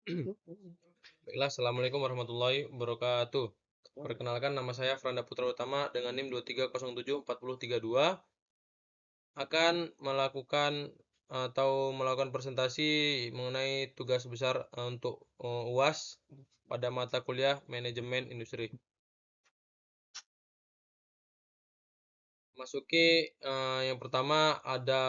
Baiklah, Assalamualaikum warahmatullahi wabarakatuh. Perkenalkan, nama saya Franda Putra Utama dengan NIM 23074032 akan melakukan presentasi mengenai tugas besar untuk UAS pada mata kuliah Manajemen Industri. Masuki yang pertama ada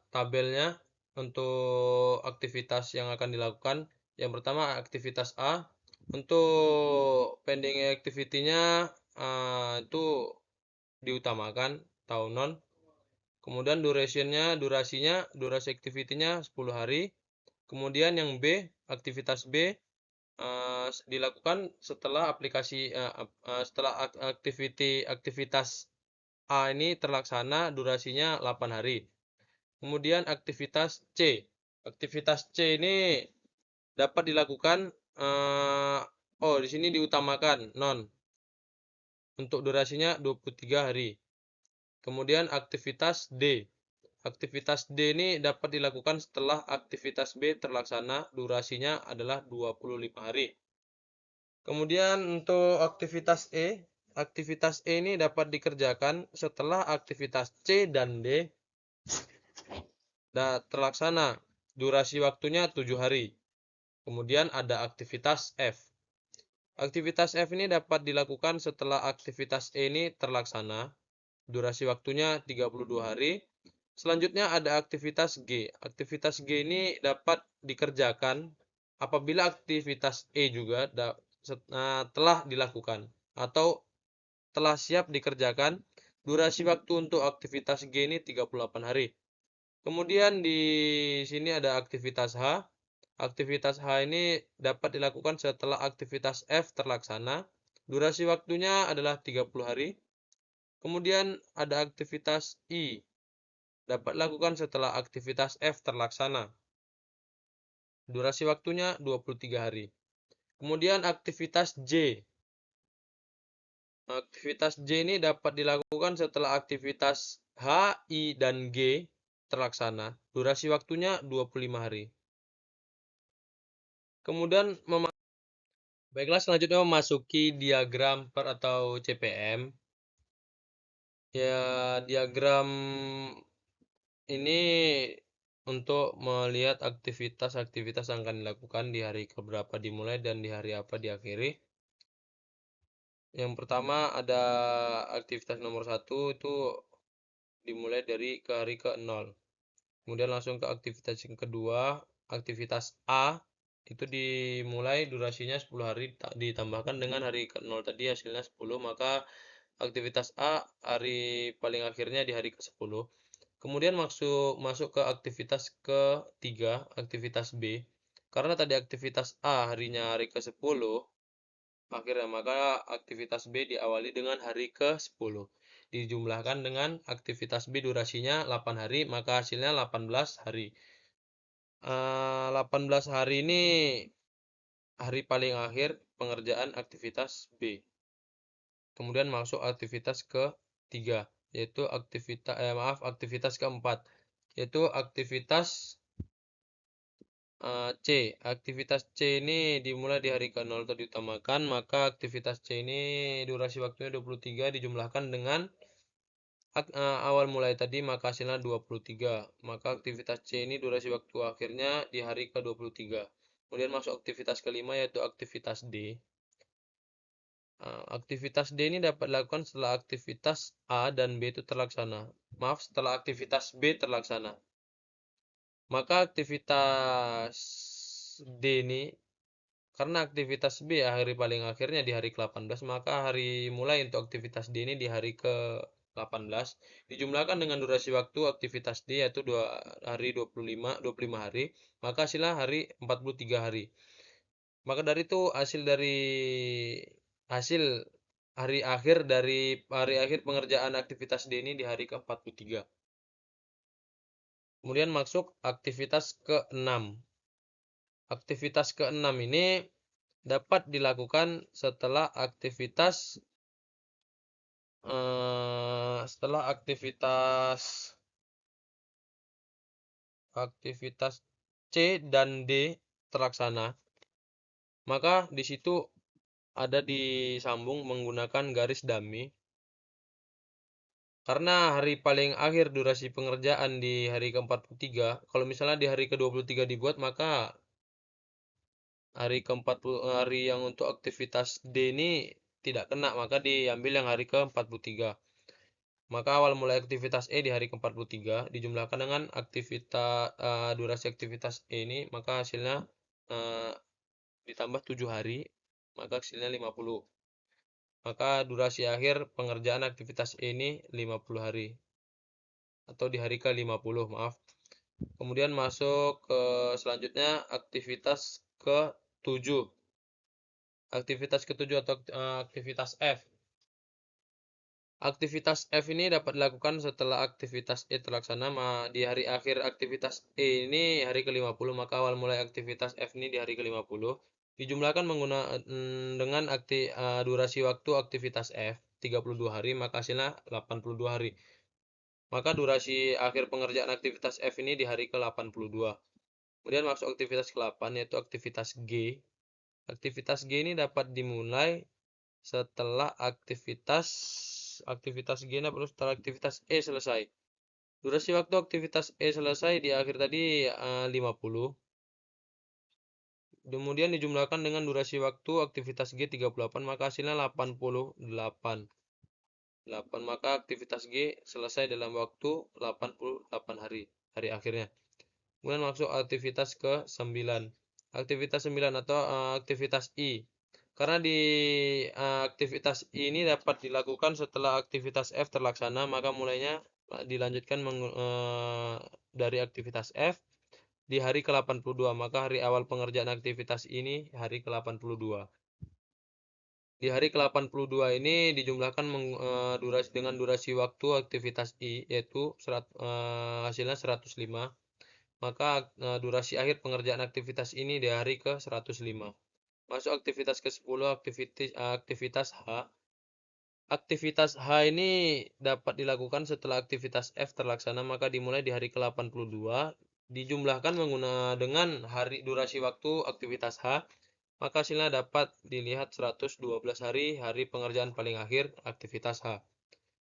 tabelnya untuk aktivitas yang akan dilakukan. Yang pertama aktivitas A. Untuk pending activity-nya itu diutamakan atau non. Kemudian durasi activity-nya 10 hari. Kemudian yang B, aktivitas B dilakukan setelah aktivitas A ini terlaksana, durasinya 8 hari. Kemudian aktivitas C. Aktivitas C ini dapat dilakukan di sini diutamakan non. Untuk durasinya 23 hari. Kemudian aktivitas D. Aktivitas D ini dapat dilakukan setelah aktivitas B terlaksana, durasinya adalah 25 hari. Kemudian untuk aktivitas E. Aktivitas E ini dapat dikerjakan setelah aktivitas C dan D terlaksana, durasi waktunya 7 hari. Kemudian ada aktivitas F. Aktivitas F ini dapat dilakukan setelah aktivitas E ini terlaksana, durasi waktunya 32 hari. Selanjutnya ada aktivitas G. Aktivitas G ini dapat dikerjakan apabila aktivitas E juga telah dilakukan atau telah siap dikerjakan. Durasi waktu untuk aktivitas G ini 38 hari. Kemudian di sini ada aktivitas H. Aktivitas H ini dapat dilakukan setelah aktivitas F terlaksana. Durasi waktunya adalah 30 hari. Kemudian ada aktivitas I. Dapat dilakukan setelah aktivitas F terlaksana. Durasi waktunya 23 hari. Kemudian aktivitas J. Aktivitas J ini dapat dilakukan setelah aktivitas H, I, dan G terlaksana. Durasi waktunya 25 hari. Kemudian baiklah, selanjutnya memasuki diagram per atau CPM. Ya, diagram ini untuk melihat aktivitas-aktivitas yang akan dilakukan di hari keberapa dimulai dan di hari apa diakhiri. Yang pertama ada aktivitas nomor 1 itu dimulai dari ke hari ke-0. Kemudian langsung ke aktivitas yang kedua, aktivitas A itu dimulai durasinya 10 hari ditambahkan dengan hari ke-0 tadi hasilnya 10, maka aktivitas A hari paling akhirnya di hari ke-10. Kemudian masuk ke aktivitas ketiga, aktivitas B. Karena tadi aktivitas A harinya hari ke-10, akhirnya maka aktivitas B diawali dengan hari ke-10. Dijumlahkan dengan aktivitas B durasinya 8 hari, maka hasilnya 18 hari. 18 hari ini hari paling akhir pengerjaan aktivitas B. Kemudian masuk aktivitas ketiga, yaitu aktivitas keempat, yaitu aktivitas C. Aktivitas C ini dimulai di hari ke-0 atau diutamakan, maka aktivitas C ini durasi waktunya 23 dijumlahkan dengan awal mulai tadi, maka hasilnya 23. Maka aktivitas C ini durasi waktu akhirnya di hari ke-23. Kemudian masuk aktivitas kelima, yaitu aktivitas D. Aktivitas D ini dapat dilakukan setelah aktivitas A dan B itu terlaksana. Setelah aktivitas B terlaksana. Maka aktivitas D ini, karena aktivitas B hari paling akhirnya di hari ke-18, maka hari mulai untuk aktivitas D ini di hari ke-18 dijumlahkan dengan durasi waktu aktivitas D yaitu 25 hari, maka hasilnya hari 43 hari. Maka dari itu hasil hari akhir pengerjaan aktivitas D ini di hari ke-43. Kemudian masuk aktivitas ke-6. Aktivitas ke-6 ini dapat dilakukan setelah aktivitas C dan D terlaksana. Maka di situ ada disambung menggunakan garis dummy. Karena hari paling akhir durasi pengerjaan di hari ke-43, kalau misalnya di hari ke-23 dibuat, maka hari yang untuk aktivitas D ini tidak kena, maka diambil yang hari ke-43. Maka awal mulai aktivitas E di hari ke-43 dijumlahkan dengan durasi aktivitas E ini, maka hasilnya eh, ditambah 7 hari, maka hasilnya 50. Maka durasi akhir pengerjaan aktivitas E ini 50 hari atau di hari ke-50, maaf. Kemudian masuk ke selanjutnya aktivitas ke-7. Aktivitas ke-7 atau aktivitas F. Aktivitas F ini dapat dilakukan setelah aktivitas E terlaksana. Di hari akhir aktivitas E ini hari ke-50, maka awal mulai aktivitas F ini di hari ke-50. Dijumlahkan dengan durasi waktu aktivitas F 32 hari, maka hasilnya 82 hari. Maka durasi akhir pengerjaan aktivitas F ini di hari ke-82. Kemudian masuk aktivitas ke-8 yaitu aktivitas G. Aktivitas G ini dapat dimulai setelah aktivitas G setelah aktivitas E selesai. Durasi waktu aktivitas E selesai di akhir tadi 50. Kemudian dijumlahkan dengan durasi waktu aktivitas G 38, maka hasilnya 88. Maka aktivitas G selesai dalam waktu 88 hari, hari akhirnya. Kemudian masuk aktivitas ke-9. Aktivitas 9 atau aktivitas I. Karena di aktivitas I ini dapat dilakukan setelah aktivitas F terlaksana, maka mulainya dilanjutkan dari aktivitas F di hari ke-82. Maka hari awal pengerjaan aktivitas ini hari ke-82. Di hari ke-82 ini dijumlahkan dengan durasi waktu aktivitas I yaitu hasilnya 105. Maka durasi akhir pengerjaan aktivitas ini di hari ke-105. Masuk aktivitas ke-10, aktivitas H. Aktivitas H ini dapat dilakukan setelah aktivitas F terlaksana, maka dimulai di hari ke-82. Dijumlahkan dengan durasi waktu aktivitas H, maka hasilnya dapat dilihat 112 hari, hari pengerjaan paling akhir aktivitas H.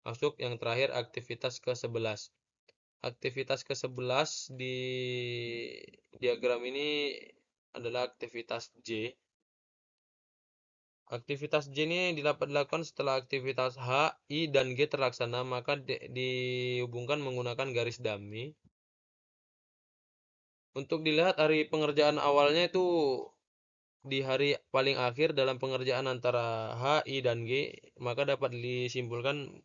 Masuk yang terakhir aktivitas ke-11. Aktivitas ke-11 di diagram ini adalah aktivitas J. Aktivitas J ini dapat dilakukan setelah aktivitas H, I, dan G terlaksana, maka dihubungkan menggunakan garis dummy. Untuk dilihat hari pengerjaan awalnya itu di hari paling akhir dalam pengerjaan antara H, I, dan G, maka dapat disimpulkan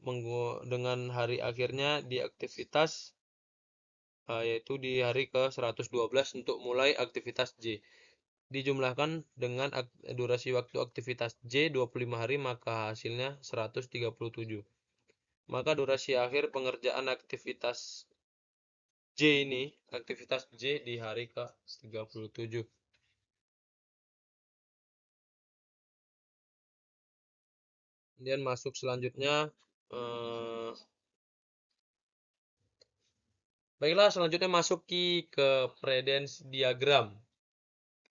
dengan hari akhirnya di aktivitas yaitu di hari ke-112 untuk mulai aktivitas J. Dijumlahkan dengan durasi waktu aktivitas J 25 hari, maka hasilnya 137. Maka durasi akhir pengerjaan aktivitas J ini, aktivitas J di hari ke-37. Kemudian masuk selanjutnya baiklah, selanjutnya masuk ke predens diagram.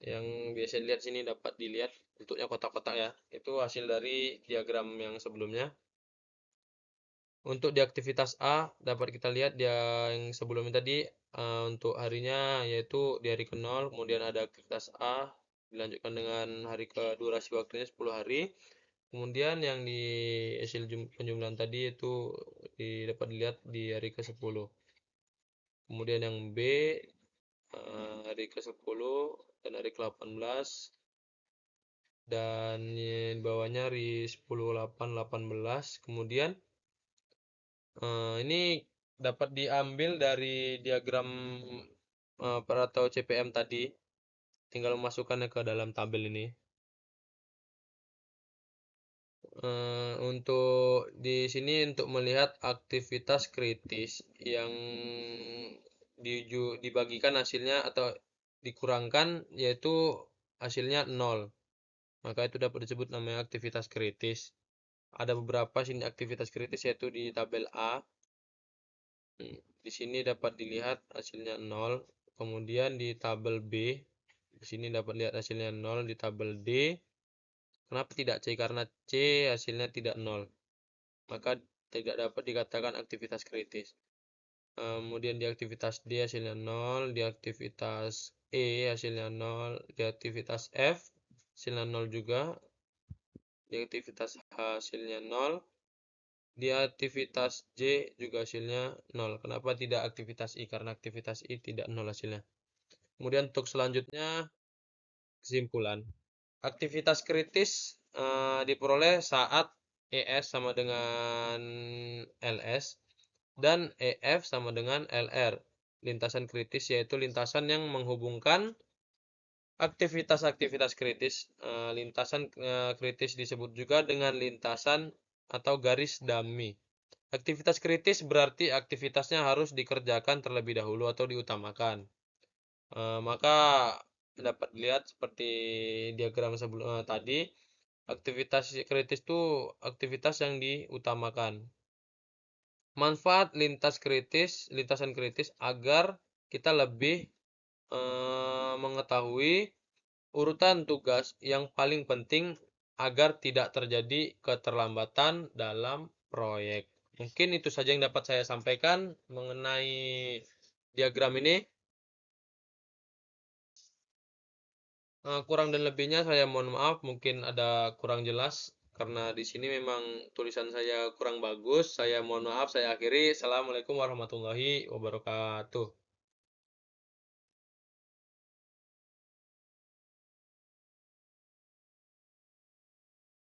Yang biasa dilihat sini dapat dilihat bentuknya kotak-kotak ya. Itu hasil dari diagram yang sebelumnya. Untuk di aktivitas A dapat kita lihat yang sebelumnya tadi untuk harinya yaitu di hari ke-0, kemudian ada aktivitas A dilanjutkan dengan hari durasi waktunya 10 hari. Kemudian yang di hasil penjumlahan tadi itu dapat dilihat di hari ke-10. Kemudian yang B hari ke-10 dan hari ke-18, dan di bawahnya hari 10, 8, 18. Kemudian ini dapat diambil dari diagram atau CPM tadi, tinggal memasukkannya ke dalam tabel ini. Untuk di sini untuk melihat aktivitas kritis yang dibagikan hasilnya atau dikurangkan yaitu hasilnya 0. Maka itu dapat disebut namanya aktivitas kritis. Ada beberapa sini aktivitas kritis yaitu di tabel A. Di sini dapat dilihat hasilnya 0. Kemudian di tabel B Di sini dapat lihat hasilnya 0 di tabel D. Kenapa tidak C? Karena C hasilnya tidak 0. Maka tidak dapat dikatakan aktivitas kritis. Kemudian di aktivitas D hasilnya 0, di aktivitas E hasilnya 0, di aktivitas F hasilnya 0 juga, di aktivitas H hasilnya 0, di aktivitas J juga hasilnya 0. Kenapa tidak aktivitas I? Karena aktivitas I tidak 0 hasilnya. Kemudian untuk selanjutnya kesimpulan. Aktivitas kritis diperoleh saat ES sama dengan LS dan EF sama dengan LR. Lintasan kritis yaitu lintasan yang menghubungkan aktivitas-aktivitas kritis. Lintasan kritis disebut juga dengan lintasan atau garis dummy. Aktivitas kritis berarti aktivitasnya harus dikerjakan terlebih dahulu atau diutamakan. Maka dapat dilihat seperti diagram sebelum tadi, aktivitas kritis itu aktivitas yang diutamakan. Manfaat lintasan kritis agar kita lebih mengetahui urutan tugas yang paling penting agar tidak terjadi keterlambatan dalam proyek. Mungkin itu saja yang dapat saya sampaikan mengenai diagram ini. Kurang dan lebihnya saya mohon maaf, mungkin ada kurang jelas karena di sini memang tulisan saya kurang bagus. Saya mohon maaf, saya akhiri. Assalamualaikum warahmatullahi wabarakatuh.